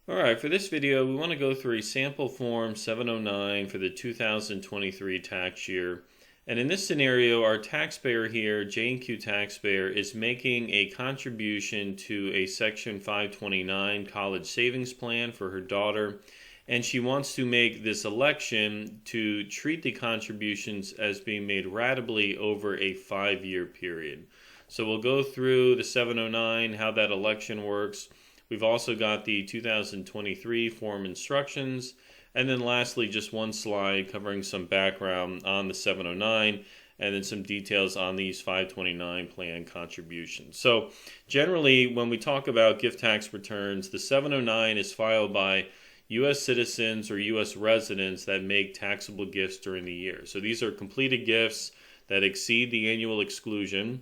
Alright, for this video we want to go through a sample form 709 for the 2023 tax year. And in this scenario, our taxpayer here, J&Q taxpayer, is making a contribution to a Section 529 college savings plan for her daughter. And she wants to make this election to treat the contributions as being made ratably over a 5-year period. So we'll go through the 709, how that election works. We've also got the 2023 form instructions, and then lastly just one slide covering some background on the 709 and then some details on these 529 plan contributions. So generally when we talk about gift tax returns, the 709 is filed by U.S. citizens or U.S. residents that make taxable gifts during the year. So these are completed gifts that exceed the annual exclusion,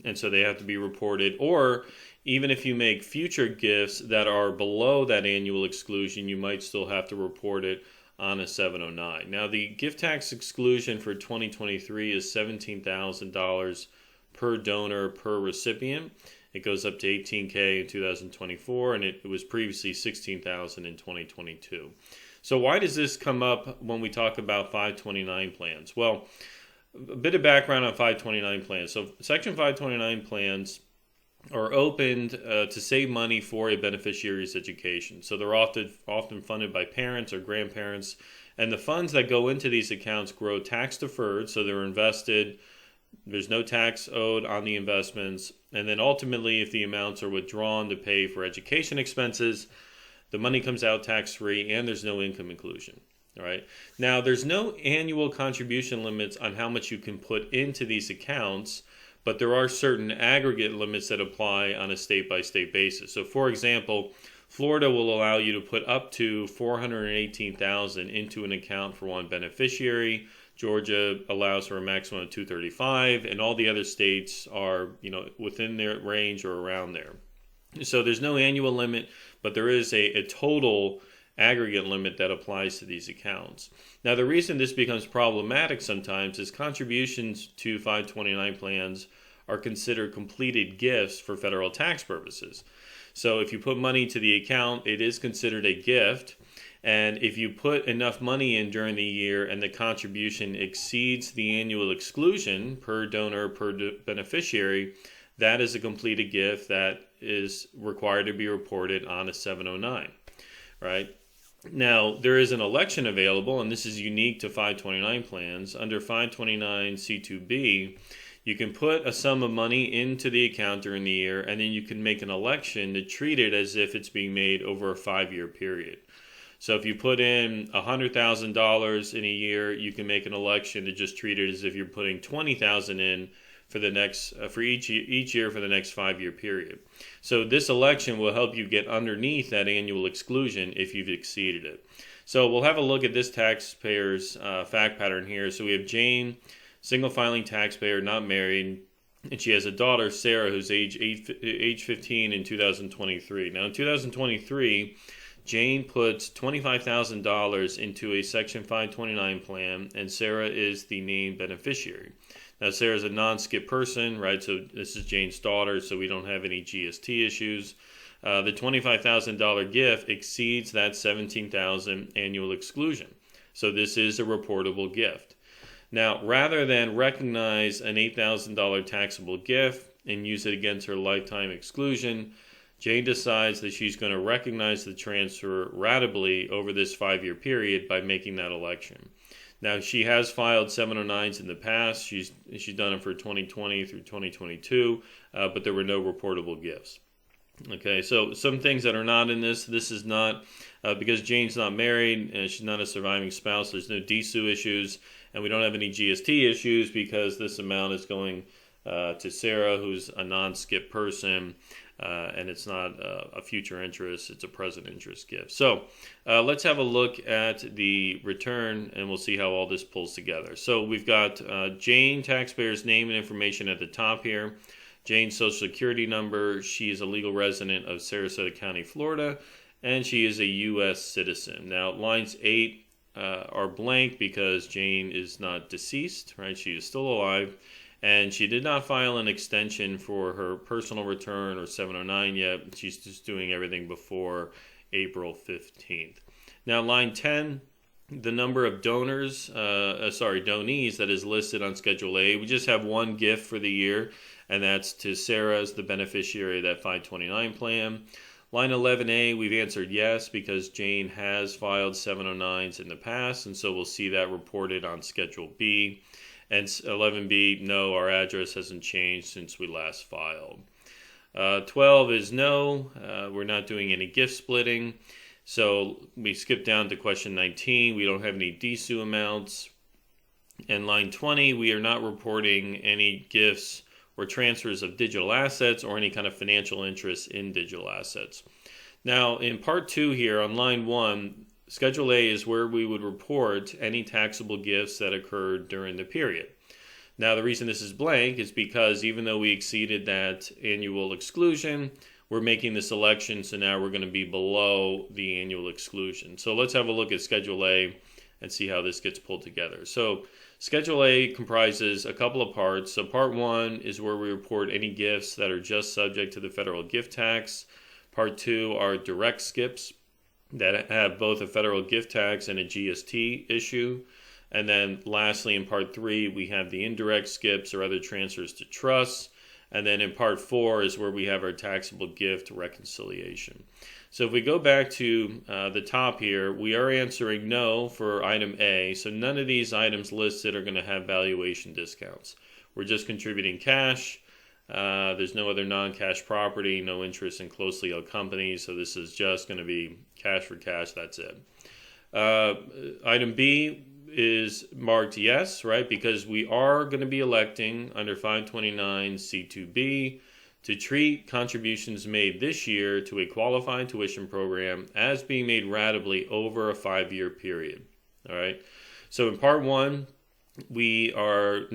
and so they have to be reported. Or even if you make future gifts that are below that annual exclusion, you might still have to report it on a 709. Now, the gift tax exclusion for 2023 is $17,000 per donor per recipient. It goes up to $18,000 in 2024, and it was previously $16,000 in 2022. So why does this come up when we talk about 529 plans? Well, a bit of background on 529 plans. So Section 529 plans are opened to save money for a beneficiary's education. So they're often funded by parents or grandparents, and the funds that go into these accounts grow tax deferred, so they're invested. There's no tax owed on the investments, and then ultimately if the amounts are withdrawn to pay for education expenses, the money comes out tax-free and there's no income inclusion. All right. Now, there's no annual contribution limits on how much you can put into these accounts, but there are certain aggregate limits that apply on a state-by-state basis. So, for example, Florida will allow you to put up to $418,000 into an account for one beneficiary. Georgia allows for a maximum of $235,000, and all the other states are, within their range or around there. So there's no annual limit, but there is a total aggregate limit that applies to these accounts. Now, the reason this becomes problematic sometimes is contributions to 529 plans are considered completed gifts for federal tax purposes. So if you put money to the account, it is considered a gift. And if you put enough money in during the year and the contribution exceeds the annual exclusion per donor per beneficiary, that is a completed gift that is required to be reported on a 709, right? Now, there is an election available, and this is unique to 529 plans. Under 529 C2B, you can put a sum of money into the account during the year, and then you can make an election to treat it as if it's being made over a 5-year period. So if you put in $100,000 in a year, you can make an election to just treat it as if you're putting $20,000 in for each year for the next 5-year period. So this election will help you get underneath that annual exclusion if you've exceeded it. So we'll have a look at this taxpayer's fact pattern here. So we have Jane, single filing taxpayer, not married, and she has a daughter, Sarah, who's age 15 in 2023. Now in 2023, Jane puts $25,000 into a Section 529 plan, and Sarah is the named beneficiary. Now, Sarah's a non-skip person, right? So this is Jane's daughter, so we don't have any GST issues. The $25,000 gift exceeds that $17,000 annual exclusion. So this is a reportable gift. Now, rather than recognize an $8,000 taxable gift and use it against her lifetime exclusion, Jane decides that she's going to recognize the transfer ratably over this 5-year period by making that election. Now, she has filed 709s in the past. She's done it for 2020 through 2022, but there were no reportable gifts. Okay, so some things that are not in this is not, because Jane's not married and she's not a surviving spouse, there's no DSU issues, and we don't have any GST issues because this amount is going to Sarah, who's a non-skip person, and it's not a future interest, it's a present interest gift. So let's have a look at the return and we'll see how all this pulls together. So we've got Jane, taxpayer's name and information at the top here. Jane's social security number, she is a legal resident of Sarasota County, Florida, and she is a U.S. citizen. Now lines 8 are blank because Jane is not deceased, right? She is still alive. And she did not file an extension for her personal return or 709 yet. She's just doing everything before April 15th. Now, line 10, the number of donees that is listed on Schedule A. We just have one gift for the year, and that's to Sarah as the beneficiary of that 529 plan. Line 11A, we've answered yes because Jane has filed 709s in the past, and so we'll see that reported on Schedule B. And 11B, no, our address hasn't changed since we last filed. 12 is no, we're not doing any gift splitting. So we skip down to question 19. We don't have any DSU amounts. And line 20, we are not reporting any gifts or transfers of digital assets or any kind of financial interest in digital assets. Now, in part 2 here on line 1, Schedule A is where we would report any taxable gifts that occurred during the period. Now, the reason this is blank is because even though we exceeded that annual exclusion, we're making this election, so now we're going to be below the annual exclusion. So let's have a look at Schedule A and see how this gets pulled together. So Schedule A comprises a couple of parts. So part 1 is where we report any gifts that are just subject to the federal gift tax. Part 2 are direct skips that have both a federal gift tax and a GST issue. And then lastly, in part 3, we have the indirect skips or other transfers to trusts. And then in part 4 is where we have our taxable gift reconciliation. So if we go back to the top here, we are answering no for item A. So none of these items listed are going to have valuation discounts. We're just contributing cash. There's no other non-cash property, no interest in closely held companies. So this is just going to be cash for cash. That's it. Item B is marked yes, right? Because we are going to be electing under 529 C2B to treat contributions made this year to a qualified tuition program as being made ratably over a 5-year period. All right. So in part 1, we are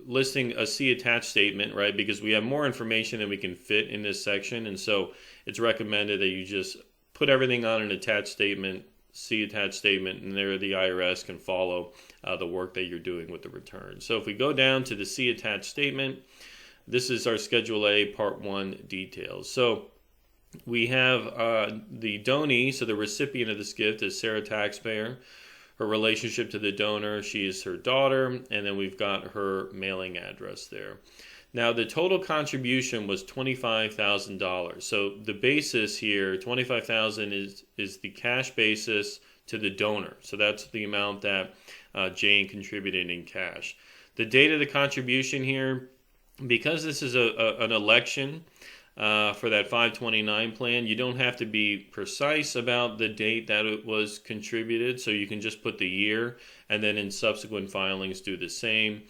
listing a C attached statement, right? Because we have more information than we can fit in this section, and so it's recommended that you just put everything on an attached statement, C attached statement, and there the IRS can follow the work that you're doing with the return. So if we go down to the C attached statement, this is our Schedule A Part 1 details. So we have the donee, so the recipient of this gift is Sarah Taxpayer. Her relationship to the donor, she is her daughter, and then we've got her mailing address there. Now, the total contribution was $25,000. So the basis here, $25,000 is the cash basis to the donor. So that's the amount that Jane contributed in cash. The date of the contribution here, because this is an election for that 529 plan, you don't have to be precise about the date that it was contributed. So you can just put the year and then in subsequent filings do the same.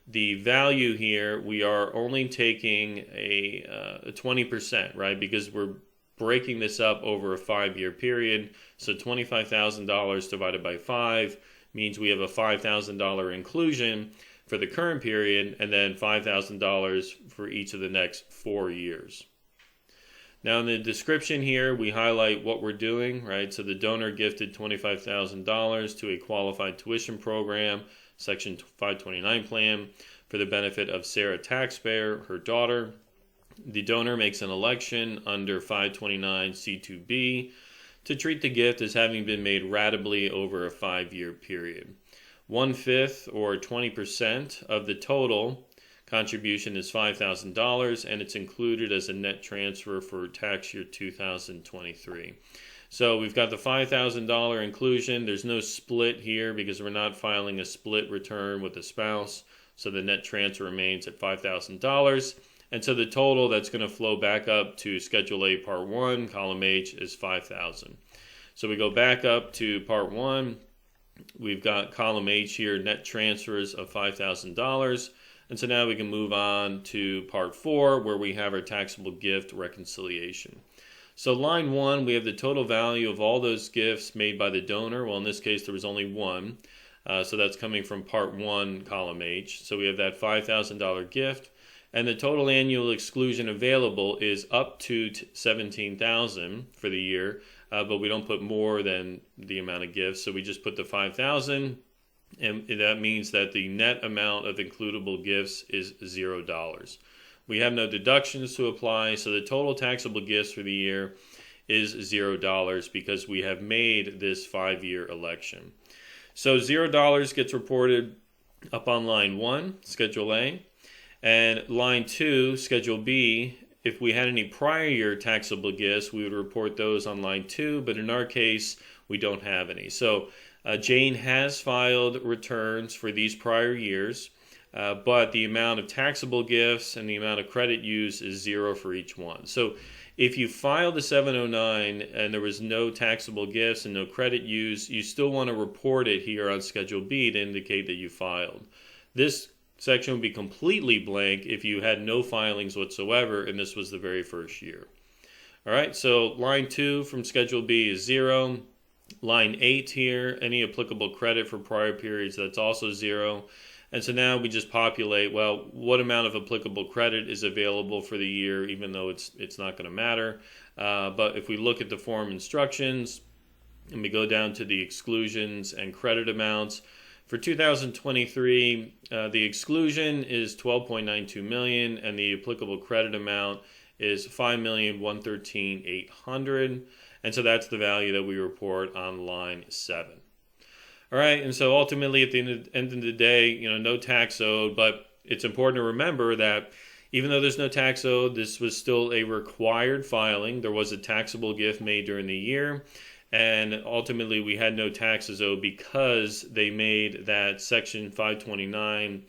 The value here, we are only taking a 20%, right? Because we're breaking this up over a 5-year period. So $25,000 divided by 5 means we have a $5,000 inclusion for the current period and then $5,000 for each of the next 4 years. Now in the description here, we highlight what we're doing, right? So the donor gifted $25,000 to a qualified tuition program, Section 529 plan, for the benefit of Sarah Taxpayer, her daughter. The donor makes an election under 529 C2B to treat the gift as having been made ratably over a 5-year period. 1/5 or 20% of the total contribution is $5,000, and it's included as a net transfer for tax year 2023. So we've got the $5,000 inclusion. There's no split here because we're not filing a split return with the spouse. So the net transfer remains at $5,000. And so the total that's going to flow back up to Schedule A Part 1, column H, is $5,000. So we go back up to Part 1. We've got column H here, net transfers of $5,000. And so now we can move on to Part 4, where we have our taxable gift reconciliation. So line 1, we have the total value of all those gifts made by the donor. Well, in this case, there was only one. So that's coming from Part 1, column H. So we have that $5,000 gift. And the total annual exclusion available is up to $17,000 for the year. But we don't put more than the amount of gifts. So we just put the $5,000. And that means that the net amount of includable gifts is $0. We have no deductions to apply, so the total taxable gifts for the year is $0 because we have made this 5-year election. So $0 gets reported up on line 1, Schedule A, and line 2, Schedule B. If we had any prior year taxable gifts, we would report those on line 2, but in our case, we don't have any. So Jane has filed returns for these prior years, but the amount of taxable gifts and the amount of credit used is 0 for each one. So if you filed a 709 and there was no taxable gifts and no credit used, you still want to report it here on Schedule B to indicate that you filed. This section would be completely blank if you had no filings whatsoever and this was the very first year. All right, so line 2 from Schedule B is 0. Line 8 here, any applicable credit for prior periods, that's also 0. And so now we just populate, well, what amount of applicable credit is available for the year, even though it's not going to matter. But if we look at the form instructions and we go down to the exclusions and credit amounts, for 2023, the exclusion is $12.92 million and the applicable credit amount is $5,113,800. And so that's the value that we report on line 7. All right, and so ultimately at the end of the day, no tax owed, but it's important to remember that even though there's no tax owed, this was still a required filing. There was a taxable gift made during the year, and ultimately we had no taxes owed because they made that Section 529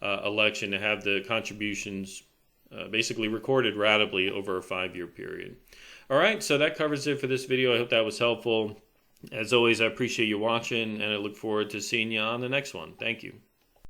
election to have the contributions basically recorded ratably over a 5-year period. All right, so that covers it for this video. I hope that was helpful. As always, I appreciate you watching, and I look forward to seeing you on the next one. Thank you.